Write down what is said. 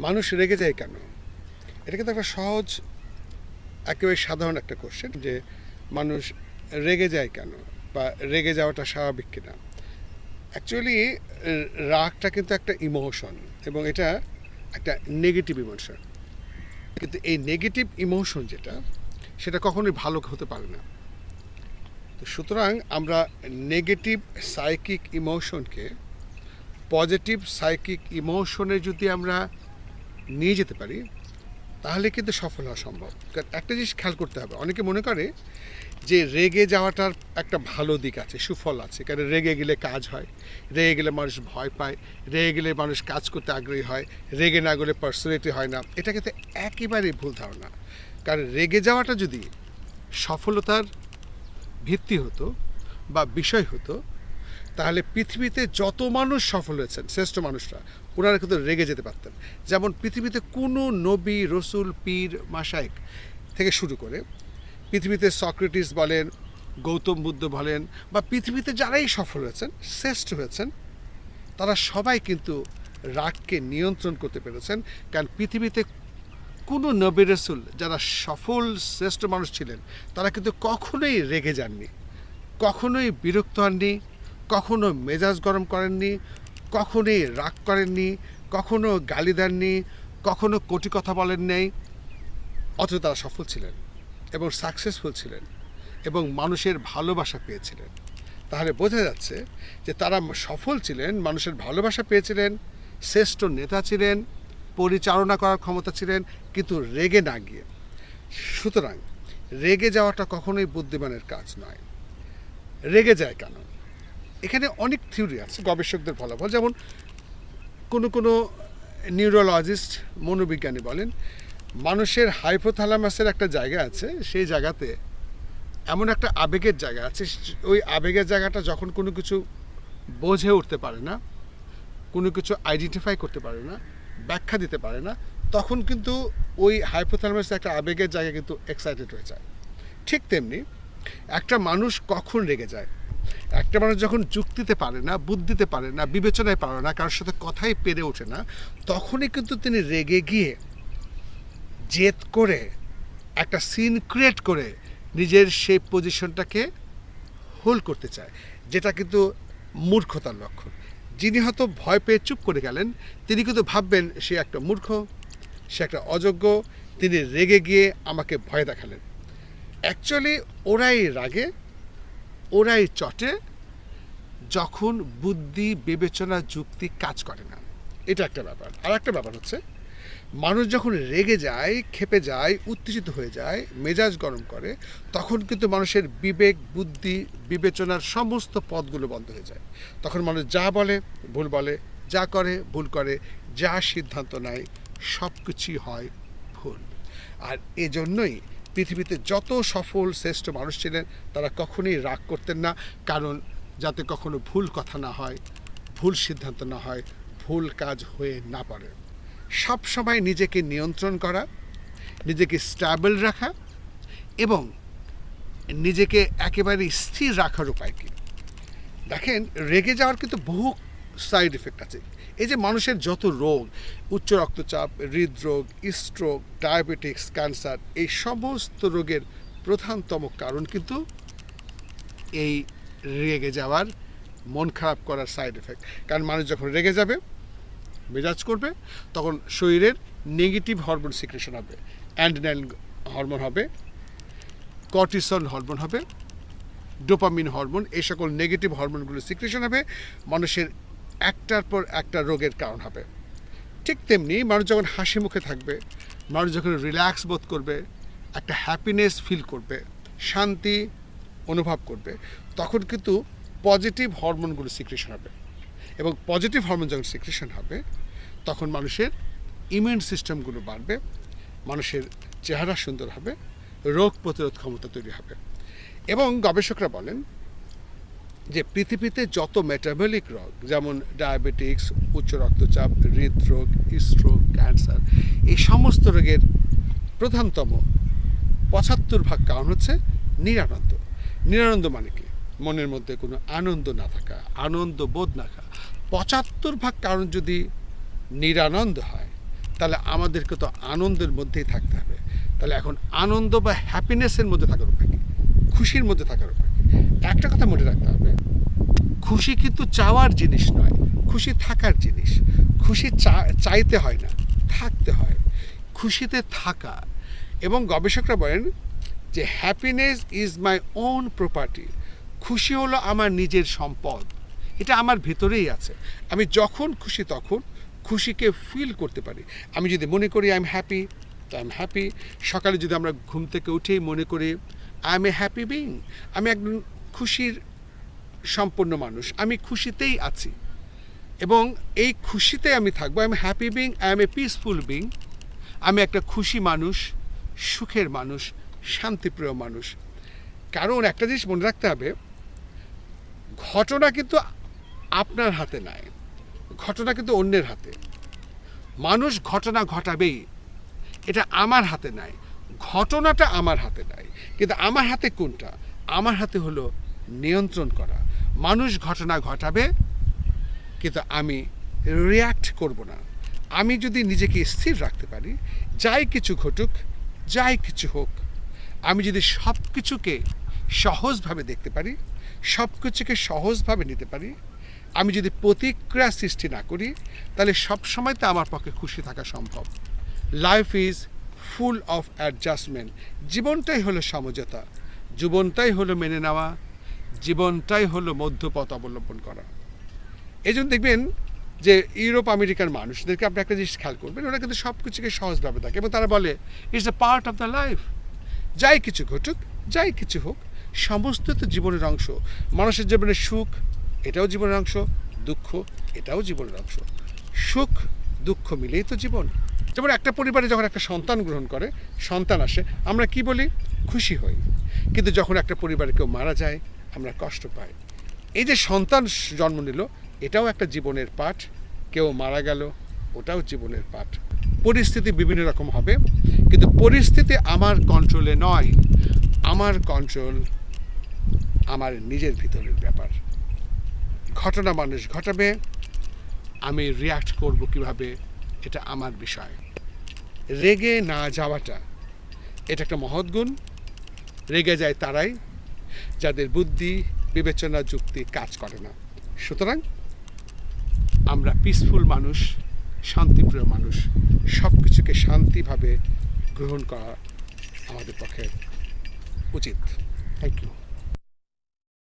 মানুষ রেগে যায় কেন? এটা কিন্তু একটা সহজ, একেবারে সাধারণ একটা কোশ্চেন যে মানুষ রেগে যায় কেন, বা রেগে যাওয়াটা স্বাভাবিক কিনা। অ্যাকচুয়ালি রাগটা কিন্তু একটা ইমোশন, এবং এটা একটা নেগেটিভ ইমোশন। কিন্তু এই নেগেটিভ ইমোশন যেটা, সেটা কখনোই ভালো হতে পারে না। তো সুতরাং আমরা নেগেটিভ সাইকিক ইমোশনকে পজিটিভ সাইকিক ইমোশনে যদি আমরা নিয়ে যেতে পারি, তাহলে কিন্তু সফল হওয়া সম্ভব। কারণ একটা জিনিস খেয়াল করতে হবে, অনেকে মনে করে যে রেগে যাওয়াটার একটা ভালো দিক আছে, সুফল আছে। কারণ রেগে গেলে কাজ হয়, রেগে গেলে মানুষ ভয় পায়, রেগে গেলে মানুষ কাজ করতে আগ্রহী হয়, রেগে না গেলে পার্সোনালিটি হয় না। এটা কিন্তু একেবারেই ভুল ধারণা। কারণ রেগে যাওয়াটা যদি সফলতার ভিত্তি হতো বা বিষয় হতো, তাহলে পৃথিবীতে যত মানুষ সফল হয়েছেন, শ্রেষ্ঠ মানুষরা, ওনারা কিন্তু রেগে যেতে পারতেন। যেমন পৃথিবীতে কোনো নবী, রসুল, পীর, মাশায়েখ থেকে শুরু করে পৃথিবীতে সক্রেটিস বলেন, গৌতম বুদ্ধ বলেন, বা পৃথিবীতে যারাই সফল হয়েছেন, শ্রেষ্ঠ হয়েছেন, তারা সবাই কিন্তু রাগকে নিয়ন্ত্রণ করতে পেরেছেন। কারণ পৃথিবীতে কোনো নবী, রসুল যারা সফল শ্রেষ্ঠ মানুষ ছিলেন, তারা কিন্তু কখনোই রেগে যাননি, কখনোই বিরক্ত হননি, কখনো মেজাজ গরম করেননি, কখনোই রাগ করেননি, কখনো গালি দেননি, কখনো কটু কথা বলেন নাই। অথচ তারা সফল ছিলেন এবং সাকসেসফুল ছিলেন এবং মানুষের ভালোবাসা পেয়েছিলেন। তাহলে বোঝা যাচ্ছে যে তারা সফল ছিলেন, মানুষের ভালোবাসা পেয়েছিলেন, শ্রেষ্ঠ নেতা ছিলেন, পরিচালনা করার ক্ষমতা ছিলেন, কিন্তু রেগে না গিয়ে। সুতরাং রেগে যাওয়াটা কখনোই বুদ্ধিমানের কাজ নয়। রেগে যায় কেন? এখানে অনেক থিওরি আছে, গবেষকদের ফলাফল। যেমন কোনো নিউরোলজিস্ট, মনোবিজ্ঞানী বলেন, মানুষের হাইপোথ্যালামাসের একটা জায়গা আছে, সেই জায়গাতে এমন একটা আবেগের জায়গা আছে, ওই আবেগের জায়গাটা যখন কোনো কিছু বোঝে উঠতে পারে না, কোনো কিছু আইডেন্টিফাই করতে পারে না, ব্যাখ্যা দিতে পারে না, তখন কিন্তু ওই হাইপোথ্যালামাসের একটা আবেগের জায়গা কিন্তু এক্সাইটেড হয়ে যায়। ঠিক তেমনি একটা মানুষ কখন রেগে যায়? একটা মানুষ যখন যুক্তিতে পারে না, বুদ্ধিতে পারে না, বিবেচনায় পারে না, কারোর সাথে কথাই পেরে ওঠে না, তখনই কিন্তু তিনি রেগে গিয়ে জেদ করে একটা সিন ক্রিয়েট করে নিজের সেই পজিশনটাকে হোল্ড করতে চায়, যেটা কিন্তু মূর্খতার লক্ষণ। যিনি হয়তো ভয় পেয়ে চুপ করে গেলেন, তিনি কিন্তু ভাববেন সে একটা মূর্খ, সে একটা অযোগ্য, তিনি রেগে গিয়ে আমাকে ভয় দেখালেন। অ্যাকচুয়ালি ওরাই রাগে, ওরাই চটে, যখন বুদ্ধি, বিবেচনা, যুক্তি কাজ করে না। এটা একটা ব্যাপার। আর একটা ব্যাপার হচ্ছে, মানুষ যখন রেগে যায়, ক্ষেপে যায়, উত্তেজিত হয়ে যায়, মেজাজ গরম করে, তখন কিন্তু মানুষের বিবেক, বুদ্ধি, বিবেচনার সমস্ত পথগুলো বন্ধ হয়ে যায়। তখন মানুষ যা বলে ভুল বলে, যা করে ভুল করে, যা সিদ্ধান্ত নেয় সব কিছুই হয় ভুল। আর এজন্যই পৃথিবীতে যত সফল শ্রেষ্ঠ মানুষ ছিলেন, তারা কখনোই রাগ করতেন না, কারণ যাতে কখনো ভুল কথা না হয়, ভুল সিদ্ধান্ত না হয়, ভুল কাজ হয়ে না পারে। সব সময় নিজেকে নিয়ন্ত্রণ করা, নিজেকে স্ট্যাবল রাখা এবং নিজেকে একেবারে স্থির রাখার উপায় কী? দেখেন, রেগে যাওয়ার কিন্তু বহু সাইড এফেক্ট আছে। এই যে মানুষের যত রোগ, উচ্চ রক্তচাপ, হৃদরোগ, স্ট্রোক, ডায়াবেটিক্স, ক্যান্সার, এই সমস্ত রোগের প্রধানতম কারণ কিন্তু এই রেগে যাওয়ার, মন খারাপ করার সাইড এফেক্ট। কারণ মানুষ যখন রেগে যাবে, মেজাজ করবে, তখন শরীরের নেগেটিভ হরমোন সিক্রেশন হবে, অ্যাড্রিনালিন হরমোন হবে, কর্টিসল হরমোন হবে, ডোপামিন হরমোন, এই সকল নেগেটিভ হরমোনগুলো সিক্রেশন হবে, মানুষের একটার পর একটা রোগের কারণ হবে। ঠিক তেমনি মানুষ যখন হাসি মুখে থাকবে, মানুষ যখন রিল্যাক্স বোধ করবে, একটা হ্যাপিনেস ফিল করবে, শান্তি অনুভব করবে, তখন কিন্তু পজিটিভ হরমোনগুলো সিক্রেশন হবে। এবং পজিটিভ হরমোন যখন সিক্রেশন হবে, তখন মানুষের ইমিউন সিস্টেমগুলো বাড়বে, মানুষের চেহারা সুন্দর হবে, রোগ প্রতিরোধ ক্ষমতা তৈরি হবে। এবং গবেষকরা বলেন যে পৃথিবীতে যত মেটাবলিক রোগ, যেমন ডায়াবেটিক্স, উচ্চ রক্তচাপ, হৃদরোগ, স্ট্রোক, ক্যান্সার, এই সমস্ত রোগের প্রধানতম ৭৫% কারণ হচ্ছে নিরানন্দ। নিরানন্দ মানে কি? মনের মধ্যে কোনো আনন্দ না থাকা, আনন্দ বোধ না থাকা। ৭৫% কারণ যদি নিরানন্দ হয়, তাহলে আমাদেরকে তো আনন্দের মধ্যেই থাকতে হবে। তাহলে এখন আনন্দ বা হ্যাপিনেসের মধ্যে থাকার উপায় কি, খুশির মধ্যে থাকার উপায় কি? একটা কথা মনে রাখতে হবে, খুশি কিন্তু চাওয়ার জিনিস নয়, খুশি থাকার জিনিস। খুশি চাইতে হয় না, থাকতে হয়। খুশিতে থাকা, এবং গবেষকরা বলেন যে happiness is my own property. খুশি হলো আমার নিজের সম্পদ, এটা আমার ভেতরেই আছে। আমি যখন খুশি তখন খুশিকে ফিল করতে পারি। আমি যদি মনে করি আই এম হ্যাপি, তো আই এম হ্যাপি। সকালে যদি আমরা ঘুম থেকে উঠেই মনে করি I M A happy being, আমি একজন খুশির সম্পন্ন মানুষ, আমি খুশিতেই আছি এবং এই খুশিতে আমি থাকবো। I am happy being, I M a peaceful being, আমি একটা খুশি মানুষ, সুখের মানুষ, শান্তিপ্রিয় মানুষ। কারণ একটা জিনিস মনে রাখতে হবে, ঘটনা কিন্তু আপনার হাতে নাই, ঘটনা কিন্তু অন্যের হাতে। মানুষ ঘটনা ঘটাবেই, এটা আমার হাতে নাই, ঘটনাটা আমার হাতে নাই। কিন্তু আমার হাতে কোনটা? আমার হাতে হলো নিয়ন্ত্রণ করা। মানুষ ঘটনা ঘটাবে কিন্তু আমি রিয়্যাক্ট করব না। আমি যদি নিজেকে স্থির রাখতে পারি, যাই কিছু ঘটুক, যাই কিছু হোক, আমি যদি সব কিছুকে সহজভাবে দেখতে পারি, সব কিছুকে সহজভাবে নিতে পারি, আমি যদি প্রতিক্রিয়া সৃষ্টি না করি, তাহলে সবসময় তো আমার পক্ষে খুশি থাকা সম্ভব। Life is full of adjustment. জীবনটাই হলো সমঝোতা, জীবনটাই হলো মেনে নেওয়া, জীবনটাই হলো মধ্যপথ অবলম্বন করা। এই জন্য দেখবেন যে ইউরোপ আমেরিকার মানুষদেরকে আপনি একটা জিনিস খেয়াল করবেন, ওরা কিন্তু সব কিছুকে সহজভাবে থাকে এবং তারা বলে it's a part of the life. যাই কিছু ঘটুক, যাই কিছু হোক, সমস্ত তো জীবনের অংশ। মানুষের জীবনের সুখ, এটাও জীবনের অংশ, দুঃখ, এটাও জীবনের অংশ। সুখ দুঃখ মিলেই তো জীবন। যেমন একটা পরিবারে যখন একটা সন্তান গ্রহণ করে, সন্তান আসে, আমরা কি বলি? খুশি হই। কিন্তু যখন একটা পরিবারে কেউ মারা যায়, আমরা কষ্ট পাই। এই যে সন্তান জন্ম নিল, এটাও একটা জীবনের পাঠ। কেউ মারা গেল, ওটাও জীবনের পাঠ। পরিস্থিতি বিভিন্ন রকম হবে, কিন্তু পরিস্থিতি আমার কন্ট্রোলে নয়। আমার কন্ট্রোল আমার নিজের ভিতরের ব্যাপার। ঘটনা মানুষ ঘটাবে, আমি রিয়্যাক্ট করব কিভাবে, এটা আমার বিষয়। রেগে না যাওয়াটা, এটা একটা মহৎ গুণ। রেগে যায় তারাই যাদের বুদ্ধি, বিবেচনা, যুক্তি কাজ করে না। সুতরাং আমরা পিসফুল মানুষ, শান্তিপ্রিয় মানুষ, সব কিছুকে শান্তিভাবে গ্রহণ করা আমাদের পক্ষে উচিত। Thank you.